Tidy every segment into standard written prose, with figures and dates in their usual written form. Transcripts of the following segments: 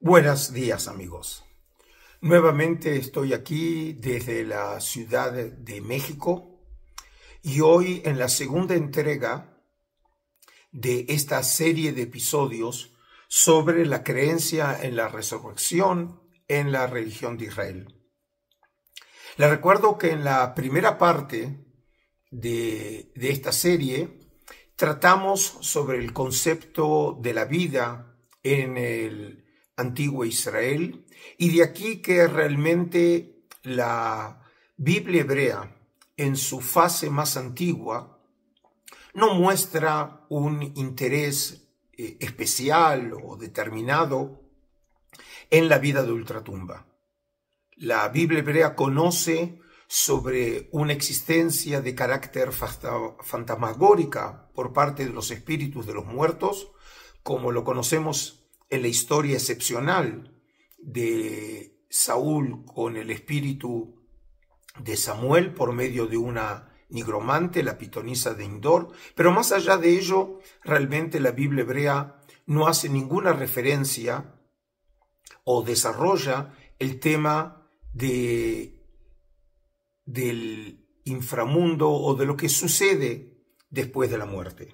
Buenos días, amigos. Nuevamente estoy aquí desde la Ciudad de México y hoy en la segunda entrega de esta serie de episodios sobre la creencia en la resurrección en la religión de Israel. Les recuerdo que en la primera parte de esta serie tratamos sobre el concepto de la vida en el antiguo Israel, y de aquí que realmente la Biblia hebrea en su fase más antigua no muestra un interés especial o determinado en la vida de ultratumba. La Biblia hebrea conoce sobre una existencia de carácter fantasmagórica por parte de los espíritus de los muertos, como lo conocemos en la historia excepcional de Saúl con el espíritu de Samuel por medio de una nigromante, la pitonisa de Endor. Pero más allá de ello, realmente la Biblia hebrea no hace ninguna referencia o desarrolla el tema del inframundo o de lo que sucede después de la muerte.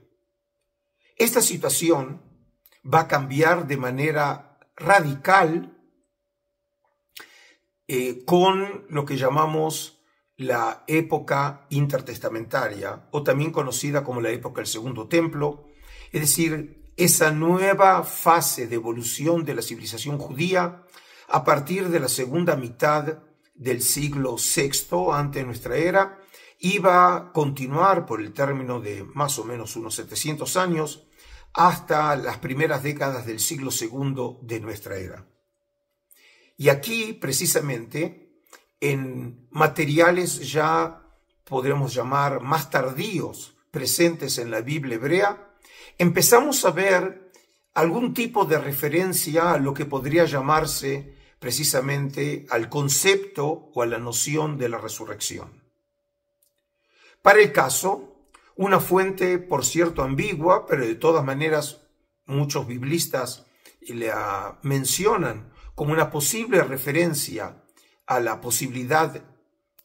Esta situación va a cambiar de manera radical con lo que llamamos la época intertestamentaria, o también conocida como la época del Segundo Templo, es decir, esa nueva fase de evolución de la civilización judía a partir de la segunda mitad del siglo VI antes de nuestra era, iba a continuar por el término de más o menos unos 700 años, hasta las primeras décadas del siglo II de nuestra era. Y aquí, precisamente, en materiales ya podremos llamar más tardíos presentes en la Biblia hebrea, empezamos a ver algún tipo de referencia a lo que podría llamarse precisamente al concepto o a la noción de la resurrección. Para el caso, una fuente, por cierto, ambigua, pero de todas maneras muchos biblistas la mencionan como una posible referencia a la posibilidad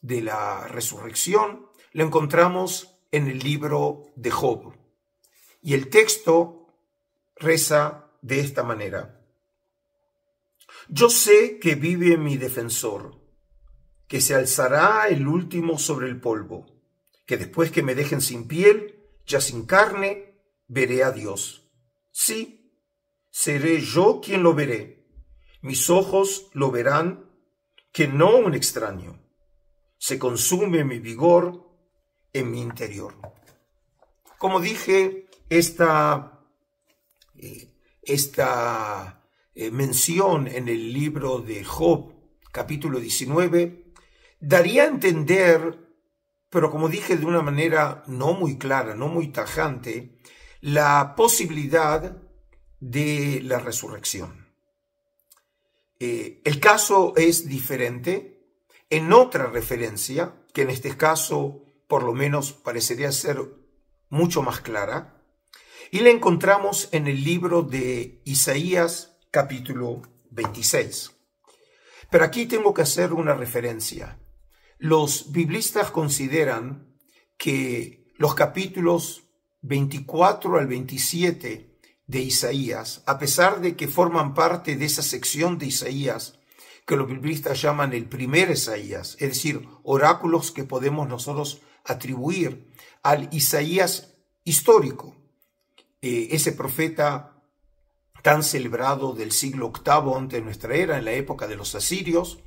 de la resurrección, la encontramos en el libro de Job. Y el texto reza de esta manera: Yo sé que vive mi defensor, que se alzará el último sobre el polvo, que después que me dejen sin piel, ya sin carne, veré a Dios. Sí, seré yo quien lo veré. Mis ojos lo verán, que no un extraño. Se consume mi vigor en mi interior. Como dije, esta mención en el libro de Job, capítulo 19, daría a entender, pero como dije de una manera no muy clara, no muy tajante, la posibilidad de la resurrección. El caso es diferente en otra referencia, que en este caso por lo menos parecería ser mucho más clara, y la encontramos en el libro de Isaías, capítulo 26. Pero aquí tengo que hacer una referencia. Los biblistas consideran que los capítulos 24 al 27 de Isaías, a pesar de que forman parte de esa sección de Isaías que los biblistas llaman el primer Isaías, es decir, oráculos que podemos nosotros atribuir al Isaías histórico, ese profeta tan celebrado del siglo VIII antes de nuestra era, en la época de los asirios,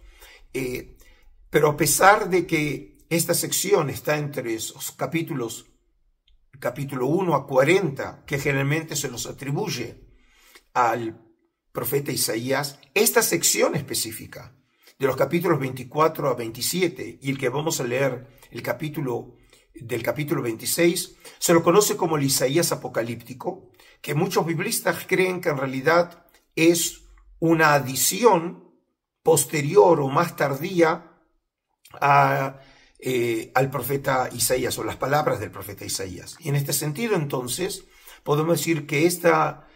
pero a pesar de que esta sección está entre esos capítulo 1 a 40, que generalmente se los atribuye al profeta Isaías, esta sección específica de los capítulos 24 a 27 y el que vamos a leer del capítulo 26, se lo conoce como el Isaías apocalíptico, que muchos biblistas creen que en realidad es una adición posterior o más tardía al profeta Isaías, o las palabras del profeta Isaías. Y en este sentido, entonces, podemos decir que esta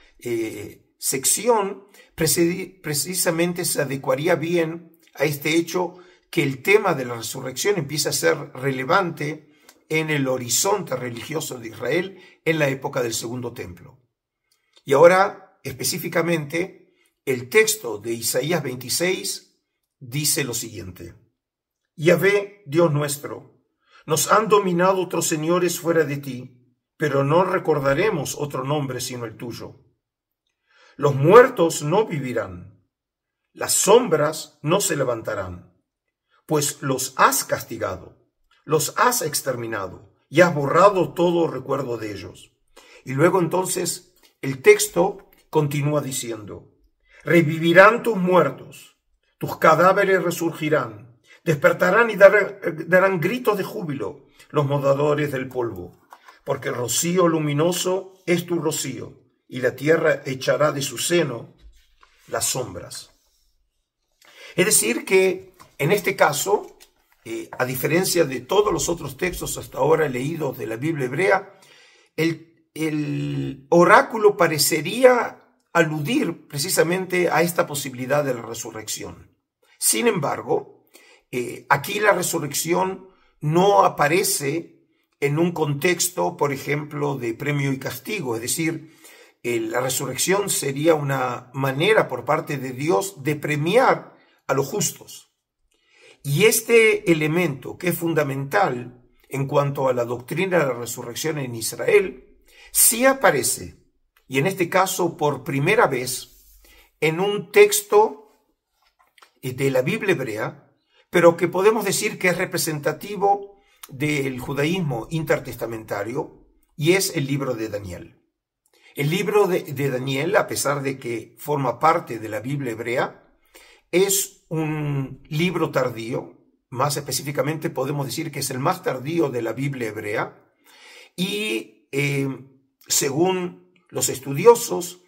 sección precisamente se adecuaría bien a este hecho que el tema de la resurrección empieza a ser relevante en el horizonte religioso de Israel en la época del Segundo Templo. Y ahora, específicamente, el texto de Isaías 26 dice lo siguiente: Yahvé, Dios nuestro, nos han dominado otros señores fuera de ti, pero no recordaremos otro nombre sino el tuyo. Los muertos no vivirán, las sombras no se levantarán, pues los has castigado, los has exterminado y has borrado todo recuerdo de ellos. Y luego entonces el texto continúa diciendo: revivirán tus muertos, tus cadáveres resurgirán, despertarán y darán gritos de júbilo los moradores del polvo, porque el rocío luminoso es tu rocío, y la tierra echará de su seno las sombras. Es decir que en este caso, a diferencia de todos los otros textos hasta ahora leídos de la Biblia hebrea, el oráculo parecería aludir precisamente a esta posibilidad de la resurrección. Sin embargo, aquí la resurrección no aparece en un contexto, por ejemplo, de premio y castigo, es decir, la resurrección sería una manera por parte de Dios de premiar a los justos. Y este elemento, que es fundamental en cuanto a la doctrina de la resurrección en Israel, sí aparece, y en este caso por primera vez, en un texto de la Biblia hebrea, pero que podemos decir que es representativo del judaísmo intertestamentario, y es el libro de Daniel. El libro de Daniel, a pesar de que forma parte de la Biblia hebrea, es un libro tardío, más específicamente podemos decir que es el más tardío de la Biblia hebrea, y según los estudiosos,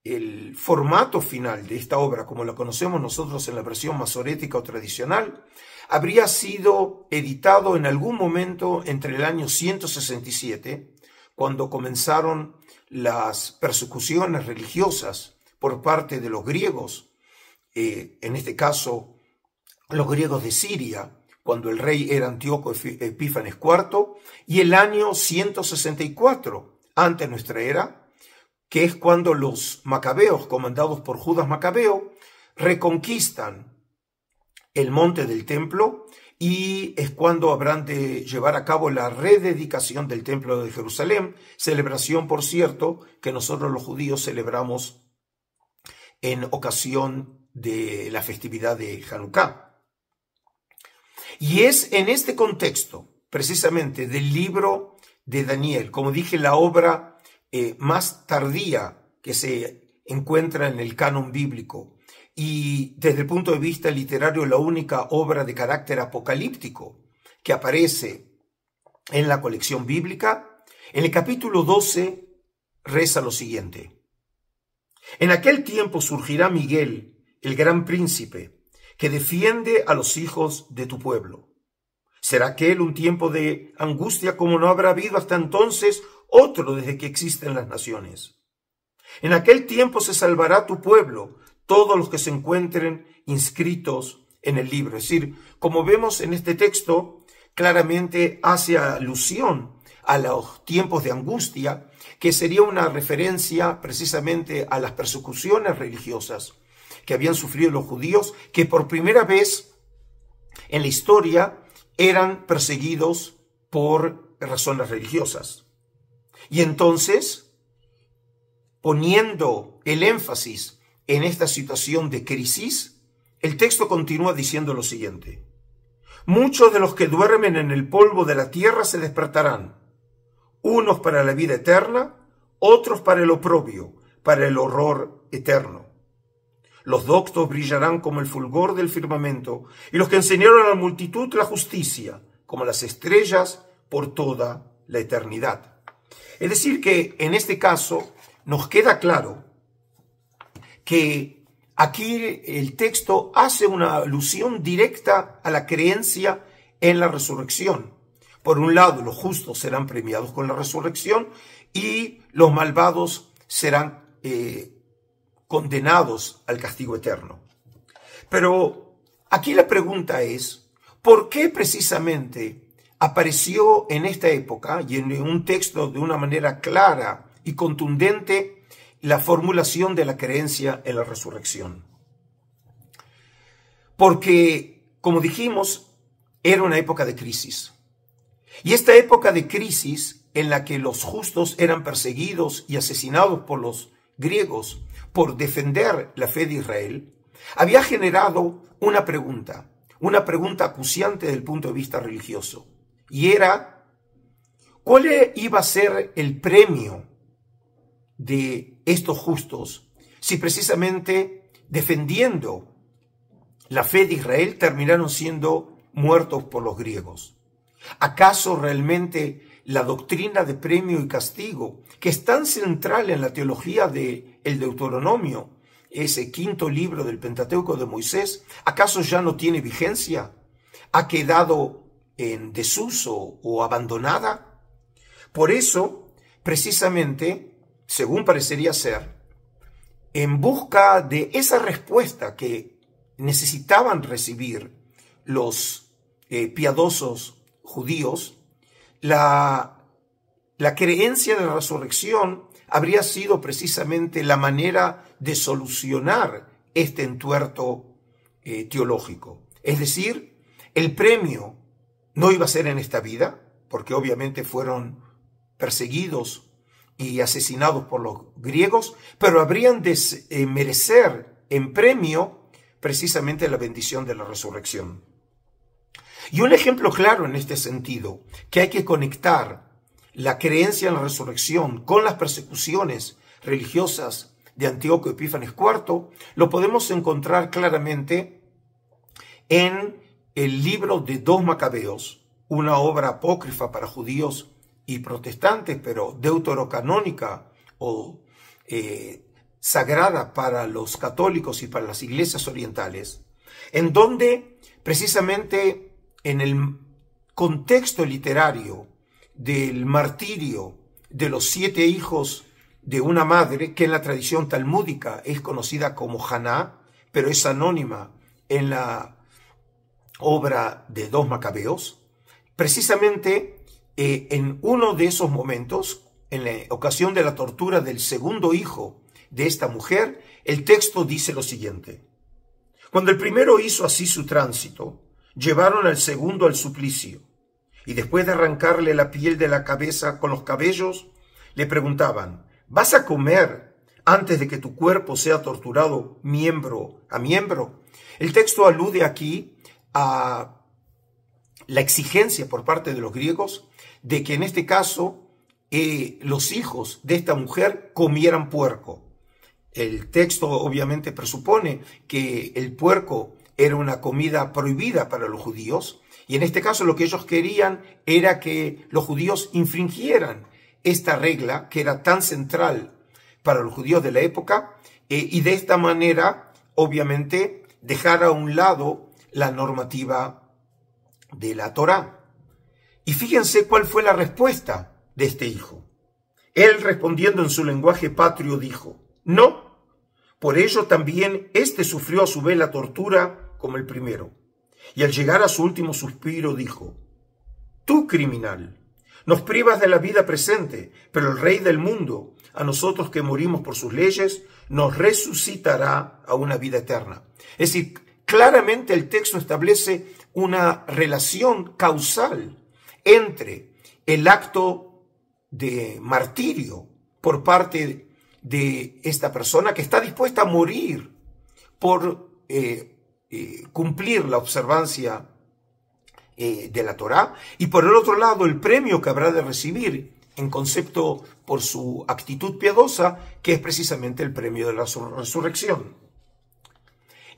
el formato final de esta obra, como la conocemos nosotros en la versión masorética o tradicional, habría sido editado en algún momento entre el año 167, cuando comenzaron las persecuciones religiosas por parte de los griegos, en este caso los griegos de Siria, cuando el rey era Antíoco Epífanes IV, y el año 164 antes de nuestra era, que es cuando los macabeos, comandados por Judas Macabeo, reconquistan el monte del templo, y es cuando habrán de llevar a cabo la rededicación del templo de Jerusalén, celebración, por cierto, que nosotros los judíos celebramos en ocasión de la festividad de Hanukkah. Y es en este contexto, precisamente del libro de Daniel, como dije, la obra más tardía que se encuentra en el canon bíblico, y desde el punto de vista literario la única obra de carácter apocalíptico que aparece en la colección bíblica, en el capítulo 12 reza lo siguiente: en aquel tiempo surgirá Miguel, el gran príncipe, que defiende a los hijos de tu pueblo. ¿Será aquel un tiempo de angustia como no habrá habido hasta entonces otro desde que existen las naciones? En aquel tiempo se salvará tu pueblo, todos los que se encuentren inscritos en el libro. Es decir, como vemos en este texto, claramente hace alusión a los tiempos de angustia, que sería una referencia precisamente a las persecuciones religiosas que habían sufrido los judíos, que por primera vez en la historia eran perseguidos por razones religiosas. Y entonces, poniendo el énfasis en esta situación de crisis, el texto continúa diciendo lo siguiente: muchos de los que duermen en el polvo de la tierra se despertarán, unos para la vida eterna, otros para el oprobio, para el horror eterno. Los doctos brillarán como el fulgor del firmamento, y los que enseñaron a la multitud la justicia, como las estrellas por toda la eternidad. Es decir, que en este caso nos queda claro que aquí el texto hace una alusión directa a la creencia en la resurrección. Por un lado, los justos serán premiados con la resurrección y los malvados serán condenados al castigo eterno. Pero aquí la pregunta es, ¿por qué precisamente apareció en esta época y en un texto de una manera clara y contundente la formulación de la creencia en la resurrección? Porque, como dijimos, era una época de crisis. Y esta época de crisis en la que los justos eran perseguidos y asesinados por los griegos por defender la fe de Israel, había generado una pregunta acuciante desde el punto de vista religioso. Y era, ¿cuál iba a ser el premio de estos justos si precisamente defendiendo la fe de Israel terminaron siendo muertos por los griegos? ¿Acaso realmente la doctrina de premio y castigo, que es tan central en la teología del Deuteronomio, ese quinto libro del Pentateuco de Moisés, acaso ya no tiene vigencia? ¿Ha quedado en desuso o abandonada? Por eso, precisamente, según parecería ser, en busca de esa respuesta que necesitaban recibir los piadosos judíos, la creencia de la resurrección habría sido precisamente la manera de solucionar este entuerto teológico. Es decir, el premio no iba a ser en esta vida, porque obviamente fueron perseguidos y asesinados por los griegos, pero habrían de merecer en premio precisamente la bendición de la resurrección. Y un ejemplo claro en este sentido, que hay que conectar la creencia en la resurrección con las persecuciones religiosas de Antíoco Epífanes IV, lo podemos encontrar claramente en el libro de 2 Macabeos, una obra apócrifa para judíos y protestantes, pero deuterocanónica o sagrada para los católicos y para las iglesias orientales, en donde precisamente en el contexto literario del martirio de los 7 hijos de una madre, que en la tradición talmúdica es conocida como Haná, pero es anónima en la obra de 2 Macabeos, precisamente en uno de esos momentos, en la ocasión de la tortura del segundo hijo de esta mujer, el texto dice lo siguiente: cuando el primero hizo así su tránsito, llevaron al segundo al suplicio, y después de arrancarle la piel de la cabeza con los cabellos, le preguntaban: ¿vas a comer antes de que tu cuerpo sea torturado miembro a miembro? El texto alude aquí a la exigencia por parte de los griegos de que en este caso los hijos de esta mujer comieran puerco. El texto obviamente presupone que el puerco era una comida prohibida para los judíos, y en este caso lo que ellos querían era que los judíos infringieran esta regla que era tan central para los judíos de la época, y de esta manera obviamente dejar a un lado la normativa de la Torá. Y fíjense cuál fue la respuesta de este hijo. Él, respondiendo en su lenguaje patrio, dijo: no, por ello también éste sufrió a su vez la tortura como el primero. Y al llegar a su último suspiro dijo: tú, criminal, nos privas de la vida presente, pero el Rey del mundo, a nosotros que morimos por sus leyes, nos resucitará a una vida eterna. Es decir, claramente el texto establece una relación causal entre el acto de martirio por parte de esta persona que está dispuesta a morir por cumplir la observancia de la Torá, y por el otro lado el premio que habrá de recibir en concepto por su actitud piadosa, que es precisamente el premio de la resurrección.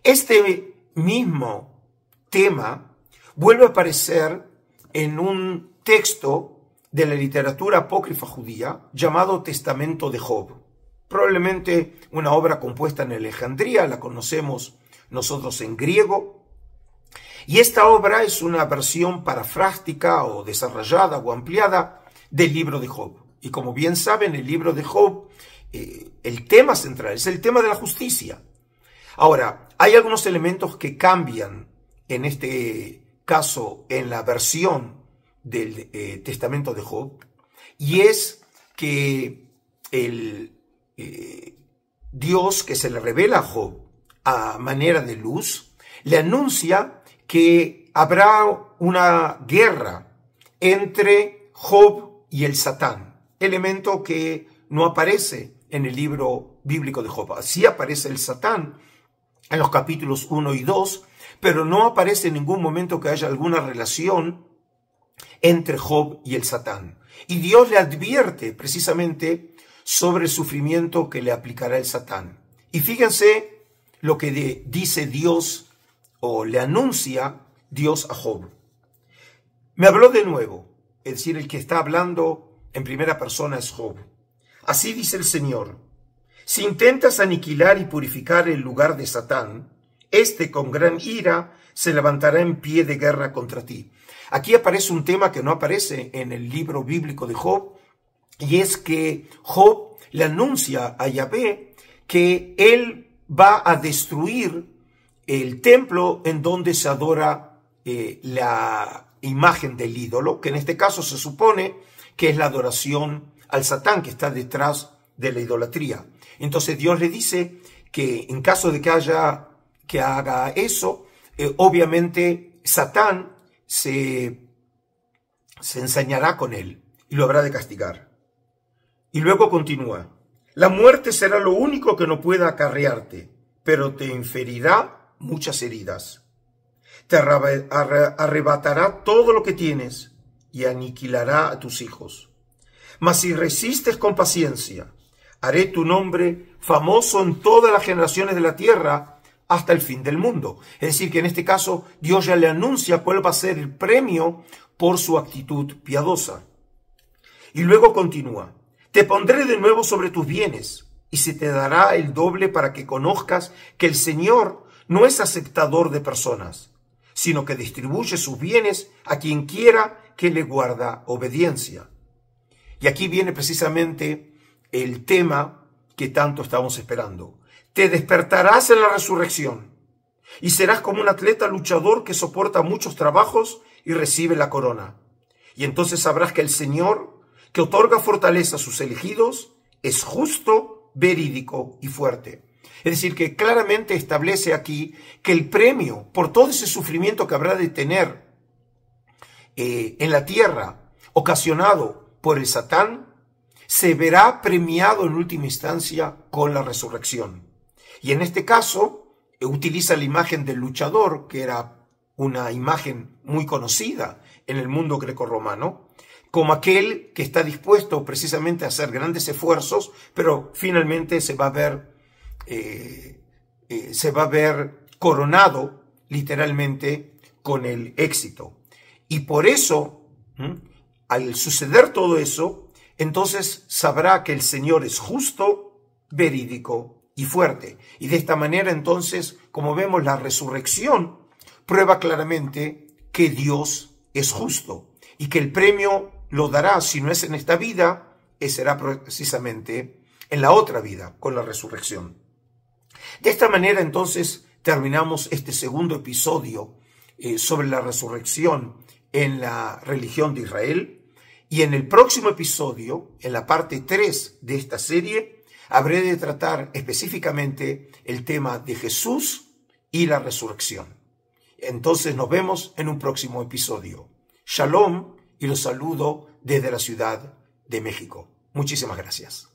Este mismo tema vuelve a aparecer en un texto de la literatura apócrifa judía llamado Testamento de Job, probablemente una obra compuesta en Alejandría, la conocemos nosotros en griego, y esta obra es una versión parafrástica o desarrollada o ampliada del libro de Job. Y como bien saben, el libro de Job el tema central, es el tema de la justicia. Ahora, hay algunos elementos que cambian en este caso en la versión del testamento de Job, y es que el Dios que se le revela a Job a manera de luz, le anuncia que habrá una guerra entre Job y el Satán, elemento que no aparece en el libro bíblico de Job. Sí aparece el Satán en los capítulos 1 y 2, pero no aparece en ningún momento que haya alguna relación entre Job y el Satán. Y Dios le advierte precisamente sobre el sufrimiento que le aplicará el Satán. Y fíjense lo que dice Dios o le anuncia Dios a Job. Me habló de nuevo, es decir, el que está hablando en primera persona es Job. Así dice el Señor: si intentas aniquilar y purificar el lugar de Satán, éste con gran ira se levantará en pie de guerra contra ti. Aquí aparece un tema que no aparece en el libro bíblico de Job, y es que Job le anuncia a Yahvé que él va a destruir el templo en donde se adora la imagen del ídolo, que en este caso se supone que es la adoración al Satán que está detrás de la idolatría. Entonces Dios le dice que en caso de que haga eso, obviamente Satán se ensañará con él y lo habrá de castigar. Y luego continúa: la muerte será lo único que no pueda acarrearte, pero te inferirá muchas heridas. Te arrebatará todo lo que tienes y aniquilará a tus hijos. Mas si resistes con paciencia, haré tu nombre famoso en todas las generaciones de la tierra hasta el fin del mundo. Es decir, que en este caso Dios ya le anuncia cuál va a ser el premio por su actitud piadosa. Y luego continúa: te pondré de nuevo sobre tus bienes y se te dará el doble para que conozcas que el Señor no es aceptador de personas, sino que distribuye sus bienes a quien quiera que le guarda obediencia. Y aquí viene precisamente el tema que tanto estamos esperando. Te despertarás en la resurrección y serás como un atleta luchador que soporta muchos trabajos y recibe la corona. Y entonces sabrás que el Señor, que otorga fortaleza a sus elegidos, es justo, verídico y fuerte. Es decir, que claramente establece aquí que el premio por todo ese sufrimiento que habrá de tener en la tierra, ocasionado por el Satán, se verá premiado en última instancia con la resurrección. Y en este caso utiliza la imagen del luchador, que era una imagen muy conocida en el mundo grecorromano, como aquel que está dispuesto precisamente a hacer grandes esfuerzos, pero finalmente se va a ver coronado literalmente con el éxito. Y por eso, al suceder todo eso, entonces sabrá que el Señor es justo, verídico y fuerte. Y de esta manera, entonces, como vemos, la resurrección prueba claramente que Dios es justo y que el premio lo dará, si no es en esta vida, será precisamente en la otra vida, con la resurrección. De esta manera, entonces, terminamos este segundo episodio sobre la resurrección en la religión de Israel. Y en el próximo episodio, en la parte 3 de esta serie, habré de tratar específicamente el tema de Jesús y la resurrección. Entonces nos vemos en un próximo episodio. Shalom, y los saludo desde la Ciudad de México. Muchísimas gracias.